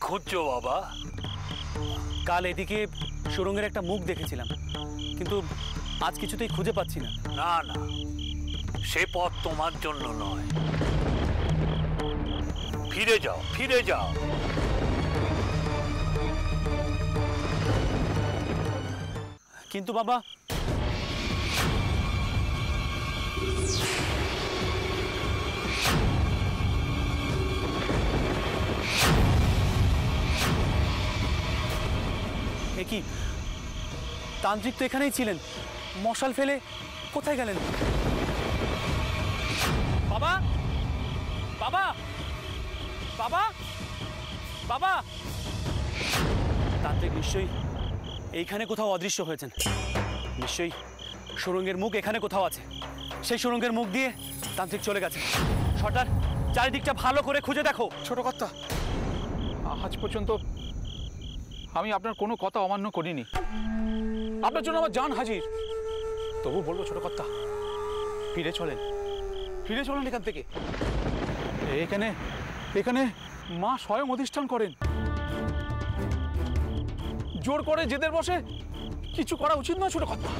খুঁজছো বাবা? কাল এদিকে সুরঙ্গের একটা মুখ দেখেছিলাম, কিন্তু আজ কিছুতেই খুঁজে পাচ্ছি না। না না, সে পথ তোমার জন্য নয়। ফিরে যাও, ফিরে যাও। কিন্তু বাবা, কি তান্ত্রিক তো এখানেই ছিলেন, মশাল ফেলে কোথায় গেলেন? বাবা, বাবা, বাবা, বাবা! তান্ত্রিক নিশ্চয়ই এইখানে কোথাও অদৃশ্য হয়েছেন। নিশ্চয়ই সুরঙ্গের মুখ এখানে কোথাও আছে। সেই সুরঙ্গের মুখ দিয়ে তান্ত্রিক চলে গেছে। সর্দার, চারিদিকটা ভালো করে খুঁজে দেখো। ছোট কর্তা, আজ পর্যন্ত আমি আপনার কোনো কথা অমান্য করিনি। আপনার জন্য আমার জান হাজির। তবু বলবো ছোট কর্তা, ফিরে চলেন, ফিরে চলেন এখান থেকে। এখানে এখানে মা স্বয়ং অধিষ্ঠান করেন। জোর করে জেদের বসে কিছু করা উচিত নয় ছোট কর্তা।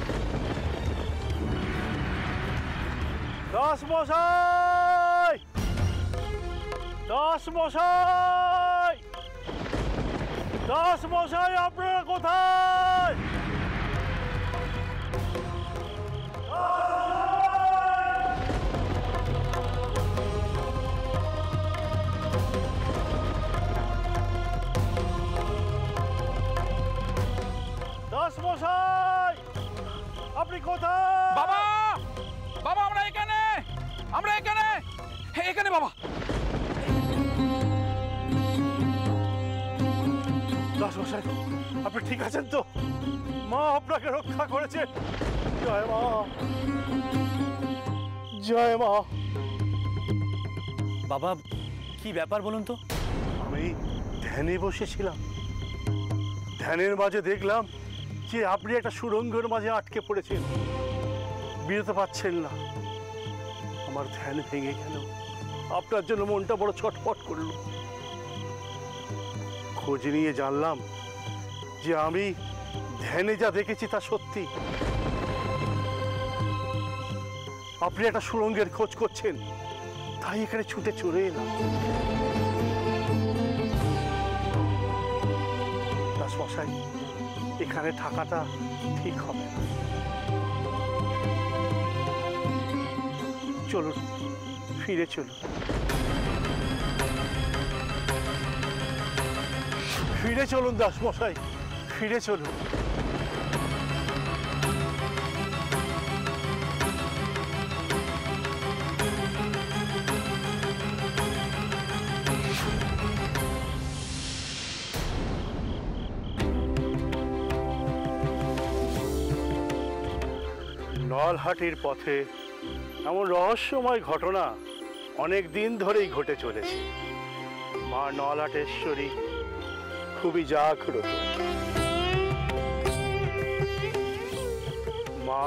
দাস মশাই, দাস মশাই, দাস মশাই, আপনারা কোথায়? দাস মশাই, আপনি কোথায়? বাবা, বাবা, আমরা এখানে, আমরা এখানে, এখানে বাবা। দাস মশাই, আপনি ঠিক আছেন তো? মা আপনাকে রক্ষা করেছে। জয় মা, জয় মা। বাবা, কি ব্যাপার বলুন তো? আমি ধ্যানে বসেছিলাম, ধ্যানের মাঝে দেখলাম যে আপনি একটা সুড়ঙ্গের মাঝে আটকে পড়েছেন, বেরোতে পারছেন না। আমার ধ্যান ভেঙে গেল, আপনার জন্য মনটা বড় ছটফট করল। খোঁজ নিয়ে জানলাম যে আমি ধ্যানে যা দেখেছি তা সত্যি। আপনি একটা সুড়ঙ্গের খোঁজ করছেন, তাই এখানে ছুটে চলে এলাম। দাসমশাই, এখানে থাকাটা ঠিক হবে না। চলুন, ফিরে চলুন, ফিরে চলুন দাসমশাই, ফিরে চলুন। নলহাটির পথে এমন রহস্যময় ঘটনা অনেক দিন ধরেই ঘটে চলেছে। মা নলহাটেশ্বরী খুবই জাগ্রত। মা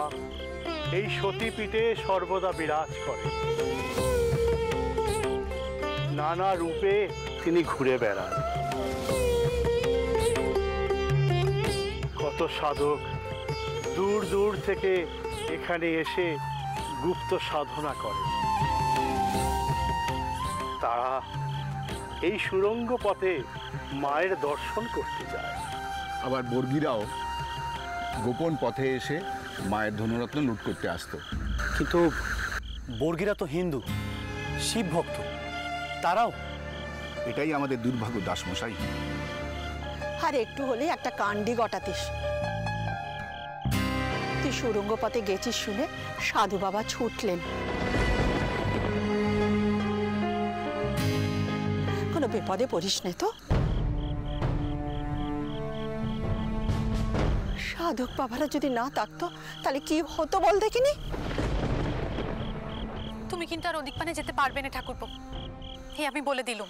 এই সতীপীঠে সর্বদা বিরাজ করে। নানা রূপে তিনি ঘুরে বেড়ান। কত সাধক দূর দূর থেকে এখানে এসে গুপ্ত সাধনা করে। তারা এই সুড়ঙ্গ পথে মায়ের দর্শন করতে যায়। আবার বর্গীরাও গোপন পথে এসে মায়ের ধনুরত্ন লুট করতে আসতো। কিন্তু বর্গীরা তো হিন্দু, শিব ভক্ত, তারাও। এটাই আমাদের দুর্ভাগ্য দাসমশাই। আর একটু হলে একটা কাণ্ডই ঘটাতিস। তুই সুড়ঙ্গ পথে গেছিস শুনে সাধু বাবা ছুটলেন। কোনো বিপদে পড়িস নে তো? সাধক বাবারা যদি না থাকতো তাহলে কি হতো বল দেখিনি? তুমি কিন্তু আর ওদিক পানে যেতে পারবে না ঠাকুরপো, এই আমি বলে দিলুম।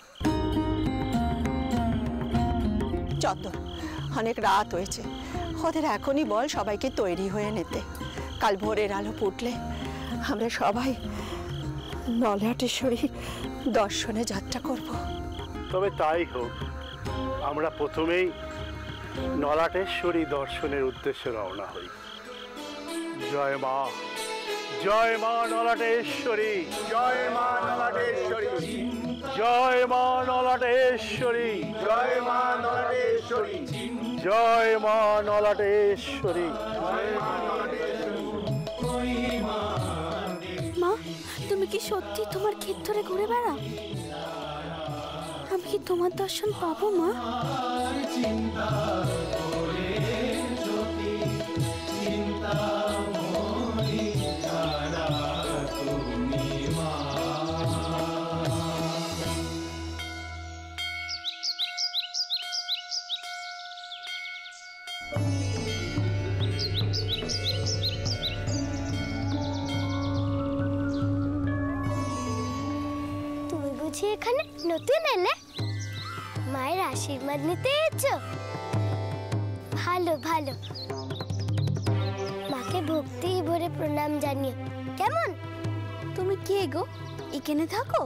যত অনেক রাত হয়েছে, ওদের এখনই বল সবাইকে তৈরি হয়ে নিতে। কাল ভোরের আলো ফুটলে আমরা সবাই নলহাটেশ্বরী দর্শনে যাত্রা করব। তবে তাই হোক, আমরা প্রথমেই নলাটেশ্বরী দর্শনের উদ্দেশ্যে রওনা হই। জয় মা, জয় মা নলাটেশ্বরী, জয় মা নলাটেশ্বরী, জয় মা নলাটেশ্বরী, জয় মা নলাটেশ্বরী, জয় মা নলাটেশ্বরী। মা, তুমি কি সত্যি তোমার ক্ষেত ধরে ঘুরে বেড়াও? আমি কি তোমার দর্শন পাবো মা? তুমি বুঝি এখানে নতুন এলে? মায়ের আশীর্বাদ নিতে এসেছো? ভালো ভালো, মাকে ভক্তি ভরে প্রণাম জানিও কেমন? তুমি কে গো? এখানে থাকো?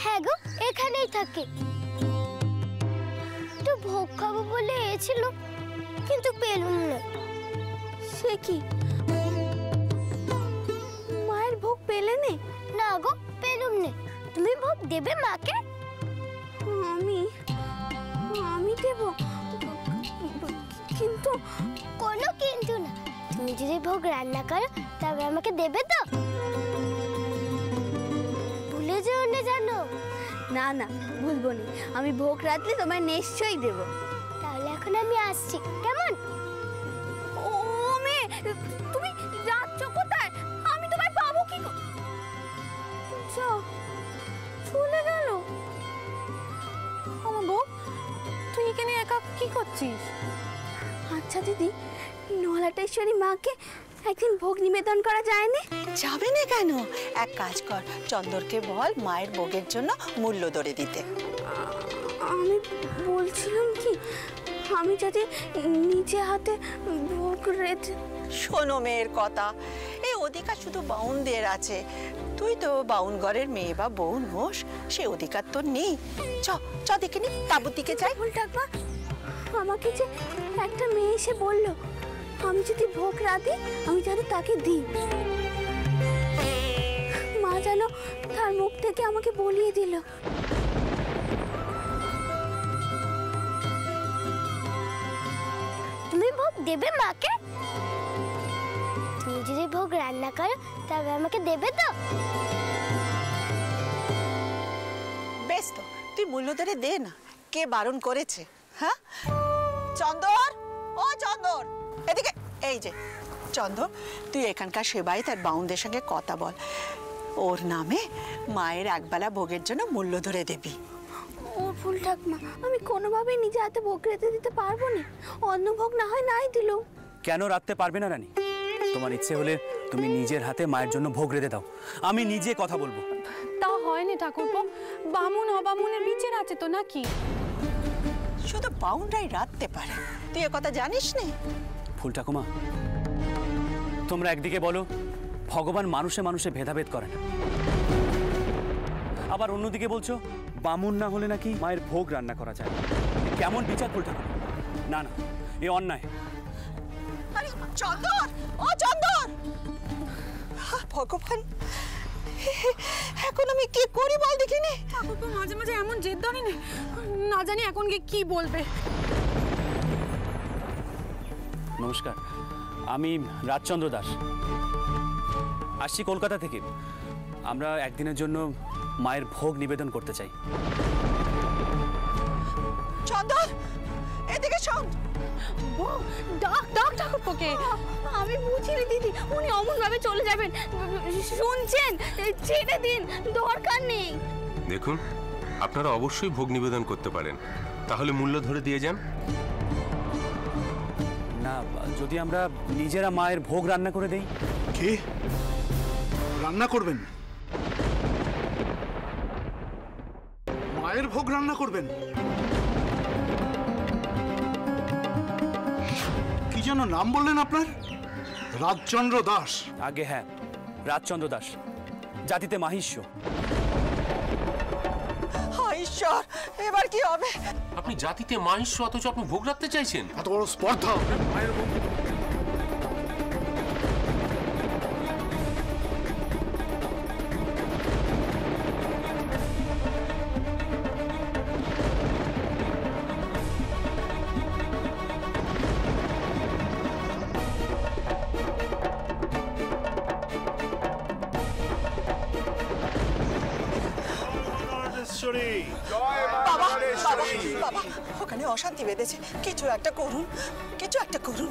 হ্যাঁ গো, এখানেই থাকি। তো ভোগ খাবো বলে এসেছিল, কিন্তু পেলুম না। সে কি, মায়ের ভোগ পেলে নে? না গো, পেলুম না। তুমি ভোগ দেবে মাকে? আমি দেব, কিন্তু কোনো কিন্তু না। তুমি যদি ভোগ রান্না করো তবে আমাকে দেবে তো? ভুলে যেও না জানো। না না, ভুলবো না। আমি ভোগ রাত্রে তোমায় নিশ্চয়ই দেব। তাহলে এখন আমি আসছি, কেমন? ও মেয়ে, তুমি যাচ্ছ কোথায়? আমি তোমায় পাবো কি করে? চলে গেল আমার বউ। তুই এখানে একা কি করছিস? আচ্ছা দিদি, নলাটেশ্বরী মাকে একদিন ভোগ নিবেদন করা যায়নি? যাবে না কেন? এক কাজ কর, চন্দরকে বল মায়ের ভোগের জন্য মূল্য ধরে দিতে। আমি বলছিলাম কি, আমি যদি নিজে হাতে ভোগ রেঁধে। শোনো মেয়ের কথা, এই অধিকার শুধু বাউনদের আছে। তুই তো বাউন ঘরের মেয়ে বা বউ নোস, সে অধিকার তোর নেই। চ দেখে নি, তাবুর দিকে যাই। ভুল ডাকবা, আমাকে যে একটা মেয়ে এসে বললো আমি যদি ভোগ রাঁধি আমি যেন তাকে দিই। মা যেন তার মুখ থেকে আমাকে বলিয়ে দিল। তুমি ভোগ দেবে মাকে? তুমি যদি ভোগ রান্না করো তবে আমাকে দেবে তো? বেশ তো, তুই মূল্য ধরে দে না। কে বারণ করেছে? হ্যাঁ চন্দর, ও চন্দর, এদিকে। এই যে চন্দর, তুই এখানকার সেবাই তার বাউনদের সঙ্গে কথা বল। ওর নামে মায়ের একবেলা ভোগের জন্য মূল্য ধরে দেবি। ও ফুল ঠাকমা, আমি কোনোভাবেই নিজে হাতে ভোগ রেঁধে দিতে পারবো না। অন্য ভোগ না হয় নাই দিল। কেন রাখতে পারবে না রানী? তোমার ইচ্ছে হলে তুমি নিজের হাতে মায়ের জন্য ভোগ রেঁধে দাও, আমি নিজে কথা বলবো। তা হয় না ঠাকুরপো, বামুন অবামুনের বিচার আছে তো নাকি? শুধু বাউনরাই রাখতে পারে, তুই এ কথা জানিস নে? ফুল ঠাকুমা, তোমরা একদিকে বলো ভগবান মানুষে মানুষে ভেদাভেদ করে না, আবার অন্যদিকে বলছো বামুন না হলে নাকি মায়ের ভোগ রান্না করা যায়। কেমন বিচার ফুল ঠাকুমা? না না, এ অন্যায়। আরে চন্দর, ও চন্দর, ভগবান, এখন আমি কি করি বল দেখিনি? ঠাকুরপো মাঝে মাঝে এমন জেদ ধরে না জানি এখন কি বলবে। নমস্কার, আমি রাজচন্দ্র দাস, আসছি কলকাতা থেকে। আমরা একদিনের জন্য মায়ের ভোগ নিবেদন করতে চাই। চন্দর, এদিকে শোন। ডাক ঠাকুরপোকে। আমি বুঝিনি দিদি, উনি অমন ভাবে চলে যাবেন। শুনছেন, ছেড়ে দিন, দরকার নেই। দেখুন, আপনারা অবশ্যই ভোগ নিবেদন করতে পারেন, তাহলে মূল্য ধরে দিয়ে যান। না, যদি আমরা নিজেরা মায়ের ভোগ রান্না করে দেই। কি রান্না করবেন? মায়ের ভোগ রান্না করবেন? কি যেন নাম বললেন আপনার? রাজচন্দ্র দাস? আগে হ্যাঁ, রাজচন্দ্র দাস, জাতিতে মাহিষ্য। হায় ঈশ্বর, এবার কি হবে? আপনি জাতিতে মাহিষ্য অথচ আপনি ভোগ রাখতে চাইছেন? এত বড় স্পর্ধা! মায়ের মুখ বাবা, বাবা, বাবা, ওখানে অশান্তি বেঁধেছে, কিছু একটা করুন, কিছু একটা করুন।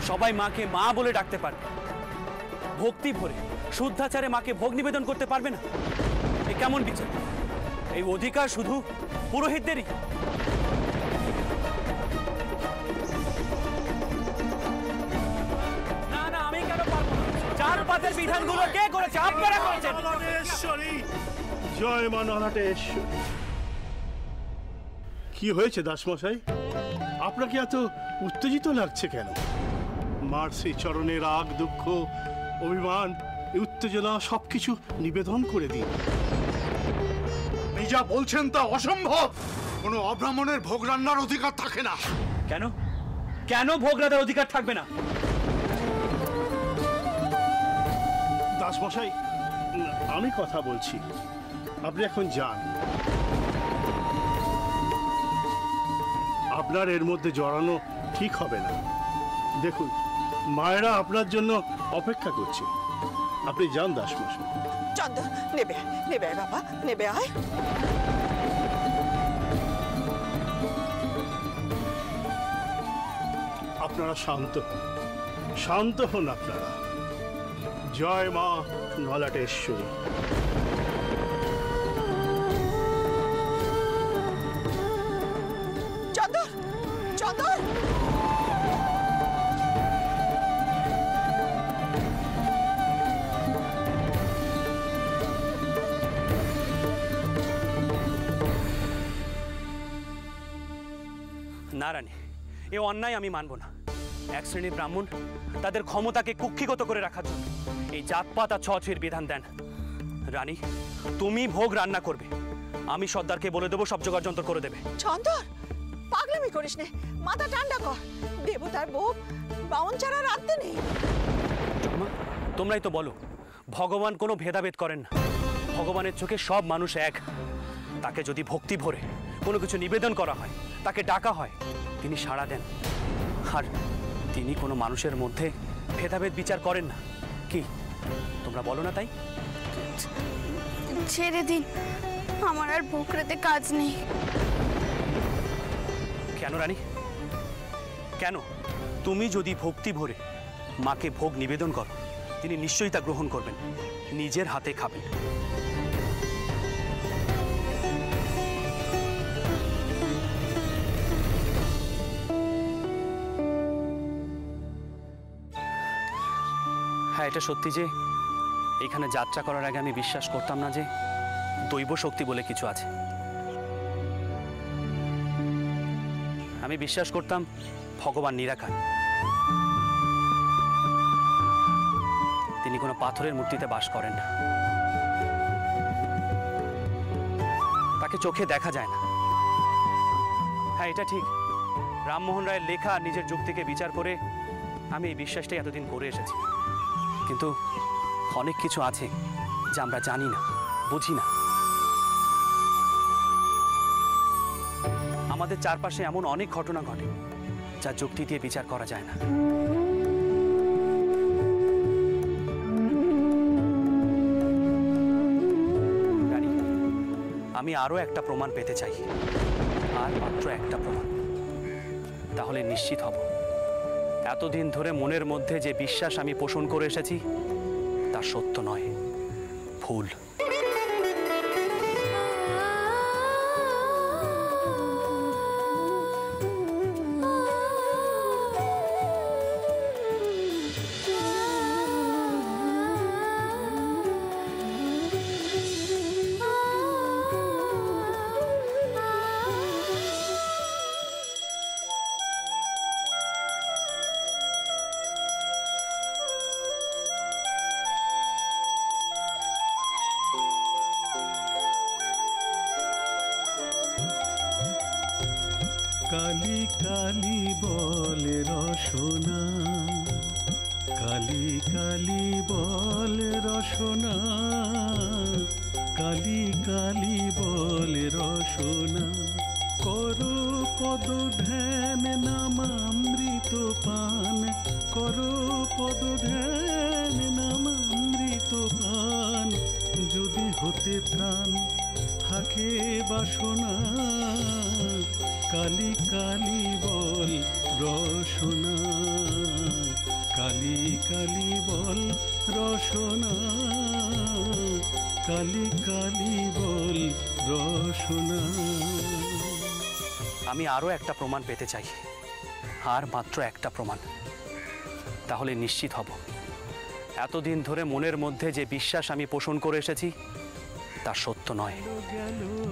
সবাই মাকে মা বলে ডাকতে পারবে, ভক্তি ভরে শুদ্ধাচারে মাকে ভোগ নিবেদন করতে পারবে না? এ কেমন বিচার? এই অধিকার শুধু পুরোহিতদেরই? না না, আমি কেন পারবো না? চার পাতের বিধানগুলো কে করেছে? আপনারা করেছেন। জয় মা নলাটেশ্বরী। কি হয়েছে দাসমশাই? আপনাকে এত উত্তেজিত লাগছে কেন? মার সেই চরণে রাগ, দুঃখ, অভিমান, এই উত্তেজনা সবকিছু নিবেদন করে দিন। আপনি যা বলছেন তা অসম্ভব। কোনো অব্রাহ্মণের ভোগ রান্নার অধিকার থাকে না। কেন? কেন ভোগ রান্নার অধিকার থাকবে না? দাসমশাই, আমি কথা বলছি, আপনি এখন যান। আপনার এর মধ্যে জড়ানো ঠিক হবে না। দেখুন, মায়েরা আপনার জন্য অপেক্ষা করছে। আপনি যান দাসমশাই। চন্দন, নেবে নেবে আয় বাবা, নেবে আয়। আপনারা শান্ত শান্ত হন। আপনারা জয় মা নলাটেশ্বরী। চন্দন, চন্দন, না রানী, এ অন্যায় আমি মানব না। এক শ্রেণীর ব্রাহ্মণ তাদের ক্ষমতাকে কুক্ষিগত করে রাখার জন্য এই জাতপাত আর ছুঁয়ের বিধান দেন। রানী, তুমি ভোগ রান্না করবে, আমি সর্দারকে বলে দেবো সব জোগাড় যন্ত্র করে দেবে। চন্দন, পাগলামি করিস নে, মাথা ঠান্ডা কর। দেবতার ভোগ বাউন ছাড়া রাখতে নেই। তোমরাই তো বলো, ভগবান কোনো ভেদাভেদ করেন না। ভগবানের চোখে সব মানুষ এক। তাকে যদি ভক্তি ভরে কোনো কিছু নিবেদন করা হয়, তাকে ডাকা হয়, তিনি সাড়া দেন। আর তিনি কোনো মানুষের মধ্যে ভেদাভেদ বিচার করেন না। কি তোমরা বলো না তাই? ছেড়ে দিন, আমার আর ভোগ রাতে কাজ নেই। কেন রানী, কেন? তুমি যদি ভক্তি ভরে মাকে ভোগ নিবেদন করো, তিনি নিশ্চয়ই তা গ্রহণ করবেন, নিজের হাতে খাবেন। হ্যাঁ, এটা সত্যি যে এখানে যাত্রা করার আগে আমি বিশ্বাস করতাম না যে দৈব শক্তি বলে কিছু আছে। আমি বিশ্বাস করতাম ভগবান নিরাকার, তিনি কোনো পাথরের মূর্তিতে বাস করেন না, তাকে চোখে দেখা যায় না। হ্যাঁ, এটা ঠিক, রামমোহন রায়ের লেখা নিজের যুক্তিকে বিচার করে আমি এই বিশ্বাসটাই এতদিন করে এসেছি। কিন্তু অনেক কিছু আছে যা আমরা জানি না, বুঝি না। আমাদের চারপাশে এমন অনেক ঘটনা ঘটে যা যুক্তি দিয়ে বিচার করা যায় না। রানী, আমি আরো একটা প্রমাণ পেতে চাই, আর মাত্র একটা প্রমাণ। তাহলে নিশ্চিত হব এতদিন ধরে মনের মধ্যে যে বিশ্বাস আমি পোষণ করে এসেছি তা সত্য নয়, ভুল। কালি কালি বলে রসনা, কালি কালি বলে রসনা, কালি কালি বলে রসনা। করো পদ ধ্যান নামামৃত পান, করো পদ ধ্যান নামামৃত পান। যদি হতে ত্রাণ থাকে বাসনা, কালি কালি বল রসনা, কালি কালি বল রসনা, কালি কালি বল রসনা। আমি আরও একটা প্রমাণ পেতে চাই, আর মাত্র একটা প্রমাণ, তাহলে নিশ্চিত হব এতদিন ধরে মনের মধ্যে যে বিশ্বাস আমি পোষণ করে এসেছি তা সত্য নয়,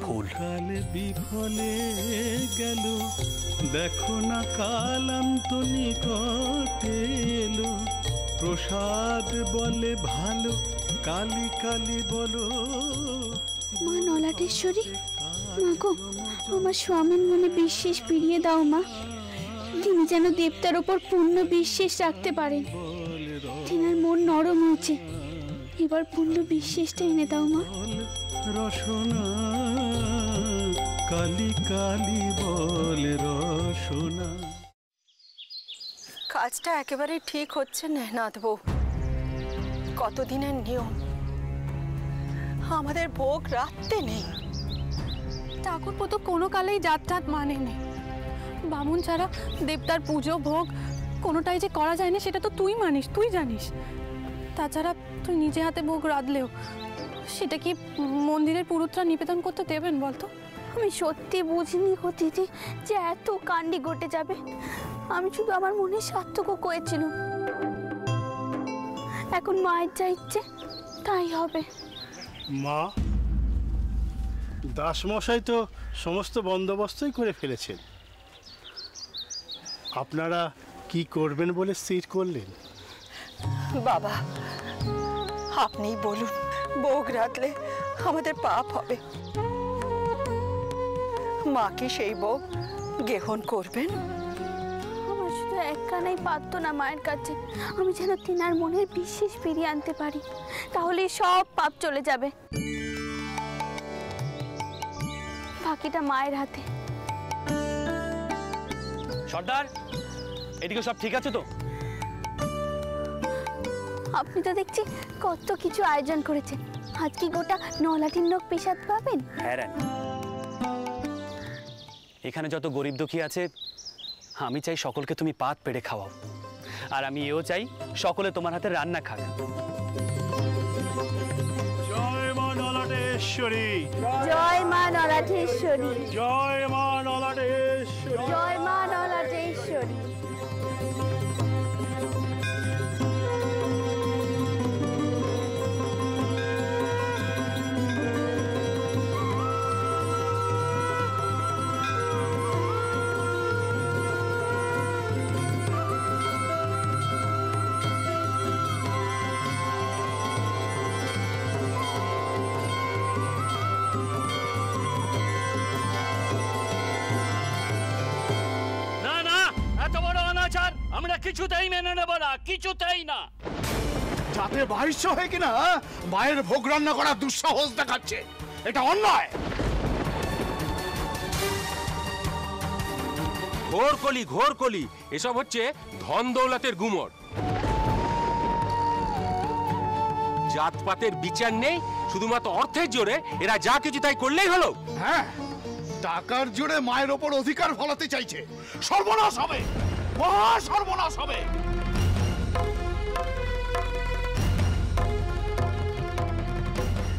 ভুল। কাল বিফলে গেল, দেখো না কালান্ত নিকটে এলো। প্রসাদ বলে ভালো, কালি কালি বলো। মা নলাটেশ্বরী, মা গো, আমার স্বামীর মনে বিশ্বাস ফিরিয়ে দাও মা। তিনি যেন দেবতার ওপর পূর্ণ বিশ্বাস রাখতে পারেন। তিনার মন নরম হয়েছে, এবার পূর্ণ বিশ্বাসটা এনে দাও মা। রসনা, কালি কালি বল রসনা। কাজটা একেবারে ঠিক হচ্ছে না নাথ বউ। কতদিনের নিয়ম, আমাদের ভোগ রাখতে নেই। ঠাকুরপো তো কোনো কালেই জাত টাত মানেনি। বামুন ছাড়া দেবতার পুজো ভোগ কোনোটাই যে করা যায় না সেটা তো তুই মানিস, তুই জানিস। তাছাড়া তুই নিজে হাতে ভোগ রাঁধলেও সেটা কি মন্দিরের পুরোটা নিবেদন করতে দেবেন বলতো? আমি সত্যি বুঝিনি গো দিদি যে এত কাণ্ডি ঘটে যাবে। আমি শুধু আমার মনে সার্থক করেছিলাম। এখন মায়ের যা ইচ্ছে তাই হবে। মা, দাসমশাই তো সমস্ত বন্দোবস্তই করে ফেলেছেন। আপনারা কি করবেন বলে স্থির করলেন? বাবা, আপনিই বলুন, ভোগ রাঁধলে আমাদের পাপ হবে। মা কি সেই ভোগ গ্রহণ করবেন? আমার শুধু একখানাই প্রার্থনা মায়ের কাছে, আমি যেন তিনার মনের বিশ্বাস ফিরিয়ে আনতে পারি, তাহলে সব পাপ চলে যাবে। বাকিটা মায়ের হাতে। সর্দার, এদিকে সব ঠিক আছে তো? আপনি তো দেখছি কত কিছু আয়োজন করেছেন। আজ কি গোটা নলাটির লোক প্রসাদ পাবেন? হ্যাঁ রানী, এখানে যত গরিব দুঃখী আছে আমি চাই সকলকে তুমি পাত পেড়ে খাওয়াও, আর আমি এও চাই সকলে তোমার হাতে রান্না খাক। জয় মা নলাটেশ্বরী, জয় মা নলাটেশ্বরী, জয় মা নলাটেশ্বরী, জয় মা নলাটেশ্বরী। আমরা কিছুতেই মেনে নেব না, কিছুতেই না। যাতে বাহিষ্য হয়ে কিনা মায়ের ভোগ রান্না করার দুঃসাহস দেখাচ্ছে, এটা অন্যায়। ঘোর কলি, ঘোর কলি। এসব হচ্ছে ধন দৌলতের গুমর। জাতপাতের বিচার নেই, শুধুমাত্র অর্থের জোরে এরা যা কিছু তাই করলেই হলো। হ্যাঁ, টাকার জোরে মায়ের ওপর অধিকার ফলাতে চাইছে। সর্বনাশ হবে, মহা সর্বনাশ হবে।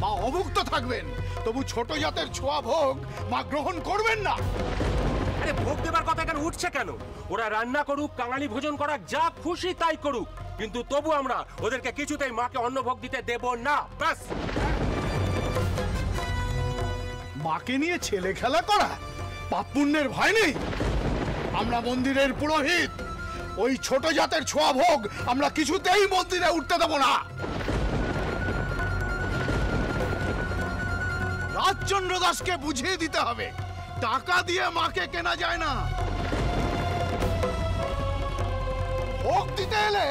মা অভুক্ত থাকবেন, তবু ছোট জাতের ছোঁয়া ভোগ মা গ্রহণ করবেন না। আরে ভোগ দেবার কথা কেন উঠছে কেন? ওরা রান্না করুক, কাঙালি ভোজন করাক, যা খুশি তাই করুক, কিন্তু তবু আমরা ওদেরকে কিছুতেই মাকে অন্নভোগ দিতে দেব না। ব্যাস। মাকে নিয়ে ছেলে খেলা করা, পাপ পুণ্যের ভয় নেই। আমরা মন্দিরের পুরোহিত, ওই ছোট জাতের ছোঁয়া ভোগ আমরা কিছুতেই মন্দিরে উঠতে দেব না। রাজচন্দ্র দাসকে বুঝিয়ে দিতে হবে, টাকা দিয়ে মাকে কেনা যায় না। এলে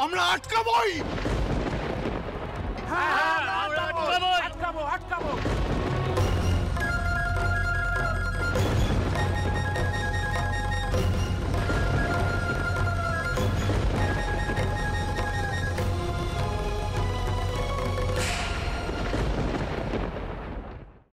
আমরা আটকাবই। আমরা আটকাবই।